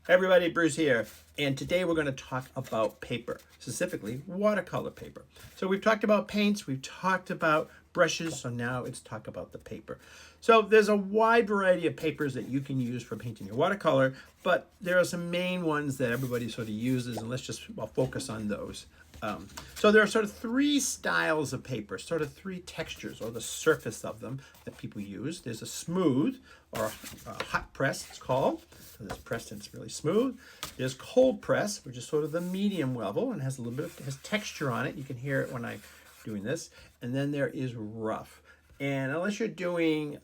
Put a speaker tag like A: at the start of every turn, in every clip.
A: Hey everybody, Bruce here, and today we're going to talk about paper, specifically watercolor paper. So we've talked about paints, we've talked about brushes, so now it's talk about the paper. So there's a wide variety of papers that you can use for painting your watercolor, but there are some main ones that everybody sort of uses, and let's just focus on those. So there are sort of three styles of paper, sort of three textures or the surface of them that people use. There's a smooth or a hot press, it's called. So this pressed and it's really smooth. There's cold press, which is sort of the medium level and has a little bit of has texture on it. You can hear it when I'm doing this. And then there is rough. And unless you're doing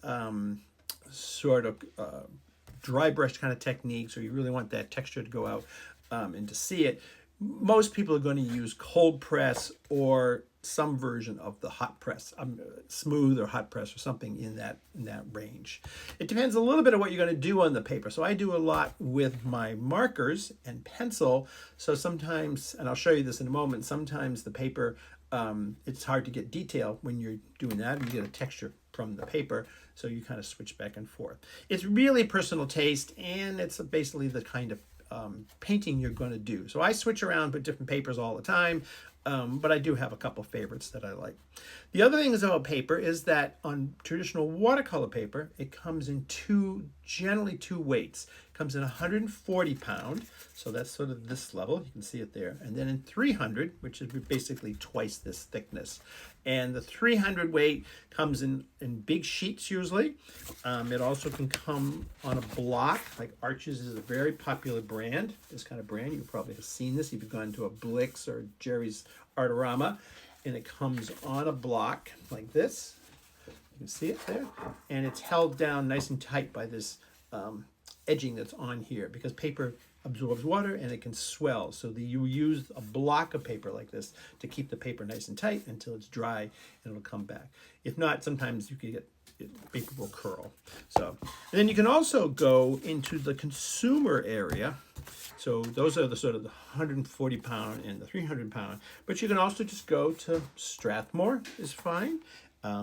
A: sort of dry brush kind of techniques, or you really want that texture to go out and to see it, most people are going to use cold press or some version of the hot press, smooth or hot press or something in that range. It depends a little bit on what you're going to do on the paper. So I do a lot with my markers and pencil. So sometimes, and I'll show you this in a moment, sometimes the paper, it's hard to get detail when you're doing that. You get a texture from the paper, so you kind of switch back and forth. It's really personal taste, and it's basically the kind of painting you're going to do. So I switch around with different papers all the time, but I do have a couple favorites that I like. The other thing about paper is that on traditional watercolor paper, it comes in generally two weights. It comes in 140 pound, so that's sort of this level, you can see it there, and then in 300, which is basically twice this thickness. And the 300 weight comes in big sheets usually. It also can come on a block, like Arches is a very popular brand. This kind of brand, you probably have seen this if you've gone to a Blix or Jerry's Artorama. And it comes on a block like this. You can see it there. And it's held down nice and tight by this edging that's on here, because paper absorbs water and it can swell. So you use a block of paper like this to keep the paper nice and tight until it's dry and it'll come back. If not, sometimes you can get paper will curl. So, and then you can also go into the consumer area. So those are the sort of the 140 pound and the 300 pound, but you can also just go to Strathmore is fine.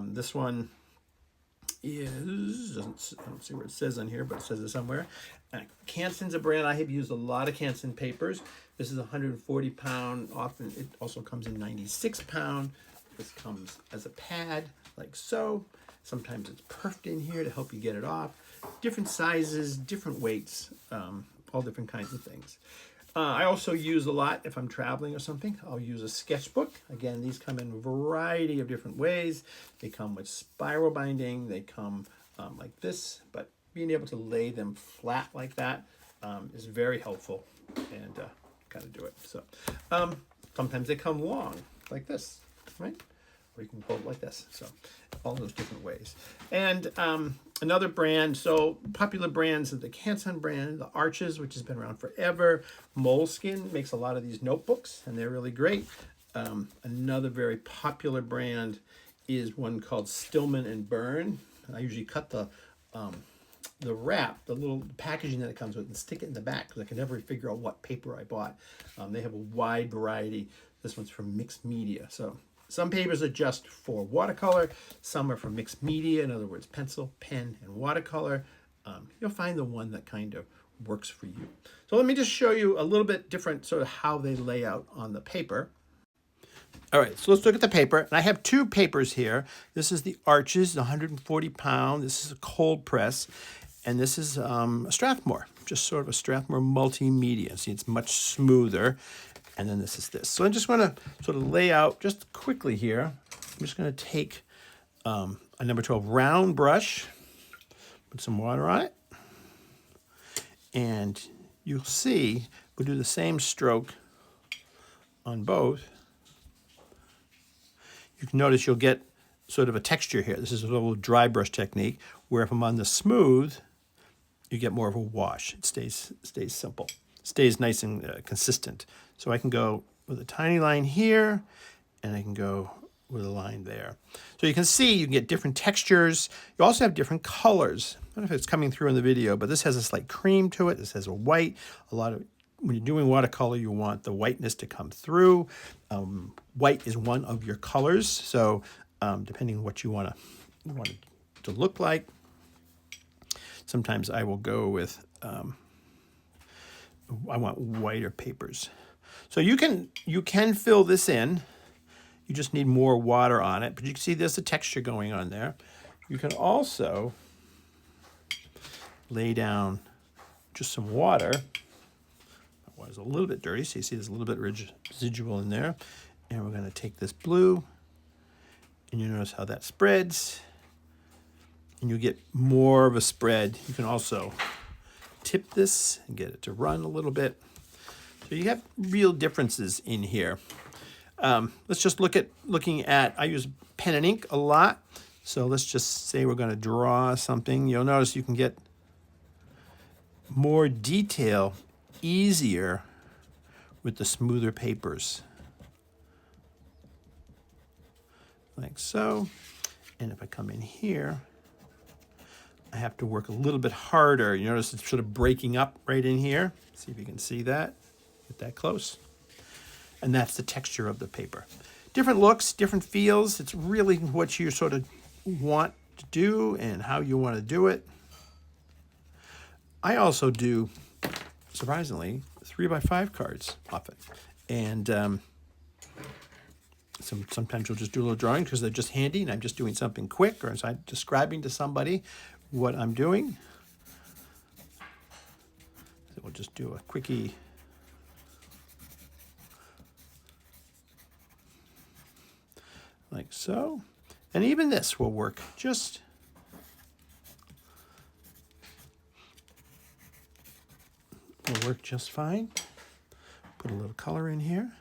A: This one is, I don't see where it says on here, but it says it somewhere. Canson's a brand. I have used a lot of Canson papers. This is 140 pound. Often it also comes in 96 pound. This comes as a pad like so. Sometimes it's perfed in here to help you get it off. Different sizes, different weights, all different kinds of things. I also use a lot if I'm traveling or something. I'll use a sketchbook. Again, these come in a variety of different ways. They come with spiral binding. They come like this, but being able to lay them flat like that is very helpful, and kind of do it. So sometimes they come long like this, right? Or you can hold it like this. So all those different ways. And another brand, so popular brands are the Canson brand, the Arches, which has been around forever. Moleskine makes a lot of these notebooks, and they're really great. Another very popular brand is one called Stillman and Burn. I usually cut the wrap, the little packaging that it comes with, and stick it in the back because I can never figure out what paper I bought. They have a wide variety. This one's from Mixed Media. So some papers are just for watercolor. Some are for mixed media, in other words, pencil, pen, and watercolor. You'll find the one that kind of works for you. So let me just show you a little bit different sort of how they lay out on the paper. All right, so let's look at the paper. And I have two papers here. This is the Arches, 140 pound. This is a cold press. And this is a Strathmore, just sort of a Strathmore multimedia. See, it's much smoother. And then this is this. So I just want to sort of lay out just quickly here. I'm just going to take a number 12 round brush, put some water on it. And you'll see, we'll do the same stroke on both. You can notice you'll get sort of a texture here. This is a little dry brush technique, where if I'm on the smooth, you get more of a wash. It stays simple, stays nice and consistent. So I can go with a tiny line here, and I can go with a line there. So you can see you can get different textures. You also have different colors. I don't know if it's coming through in the video, but this has a slight cream to it. This has a white. When you're doing watercolor, you want the whiteness to come through. White is one of your colors, so depending on what you want it to look like. Sometimes I will go with I want whiter papers. So you can fill this in. You just need more water on it, but you can see there's a texture going on there. You can also lay down just some water. That water's a little bit dirty, so you see there's a little bit residual in there. And we're going to take this blue, and you notice how that spreads, and you get more of a spread. You can also tip this and get it to run a little bit. So you have real differences in here. Let's just looking at, I use pen and ink a lot. So let's just say we're going to draw something. You'll notice you can get more detail easier with the smoother papers. Like so. And if I come in here, I have to work a little bit harder. You notice it's sort of breaking up right in here. See if you can see that. Get that close. And that's the texture of the paper. Different looks, different feels. It's really what you sort of want to do and how you want to do it. I also do, surprisingly, 3x5 cards often. And sometimes you'll just do a little drawing because they're just handy and I'm just doing something quick, or as I'm describing to somebody what I'm doing. So we'll just do a quickie. Like so. And even this will work just fine. Put a little color in here.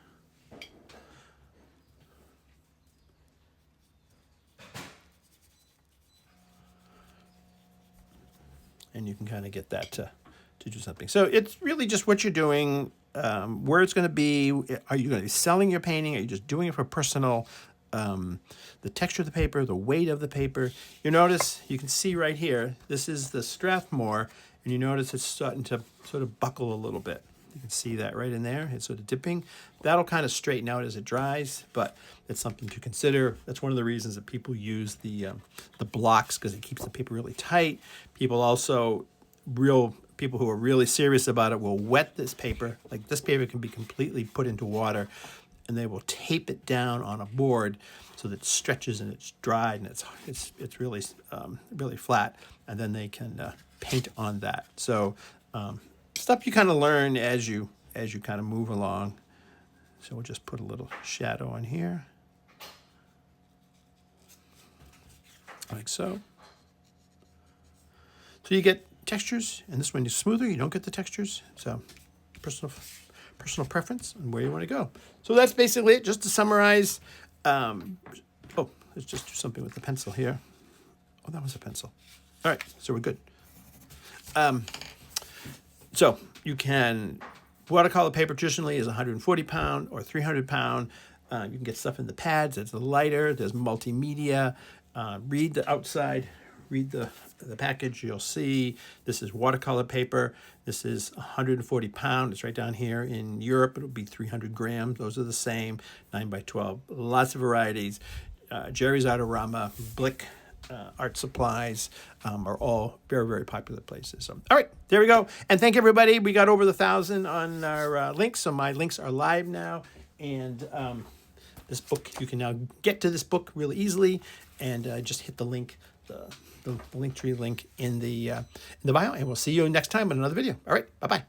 A: And you can kind of get that to do something. So it's really just what you're doing, where it's going to be. Are you going to be selling your painting? Are you just doing it for personal? The texture of the paper, the weight of the paper. You notice, you can see right here, this is the Strathmore, and you notice it's starting to sort of buckle a little bit. You can see that right in there. It's sort of dipping. That'll kind of straighten out as it dries, but it's something to consider. That's one of the reasons that people use the blocks, because it keeps the paper really tight. People also, people who are really serious about it will wet this paper. Like this paper can be completely put into water, and they will tape it down on a board so that it stretches and it's dried and it's really really flat, and then they can paint on that. So stuff you kind of learn as you kind of move along. So we'll just put a little shadow on here, like so. So you get textures, and this one is smoother. You don't get the textures. So personal preference and where you want to go. So that's basically it. Just to summarize, let's just do something with the pencil here. Oh, that was a pencil. All right, so we're good. So you can, watercolor paper traditionally is 140 pound or 300 pound. You can get stuff in the pads. It's lighter. There's multimedia. Read the outside. Read the package. You'll see this is watercolor paper. This is 140 pound. It's right down here. In Europe, it'll be 300 grams. Those are the same, 9x12. Lots of varieties. Jerry's Artorama, Blick, Art Supplies are all very, very popular places. So, all right, there we go. And thank everybody. We got over the 1,000 on our links. So my links are live now. And this book, you can now get to this book really easily, and just hit the link, the Linktree link in the bio, and we'll see you next time on another video. All right, bye-bye.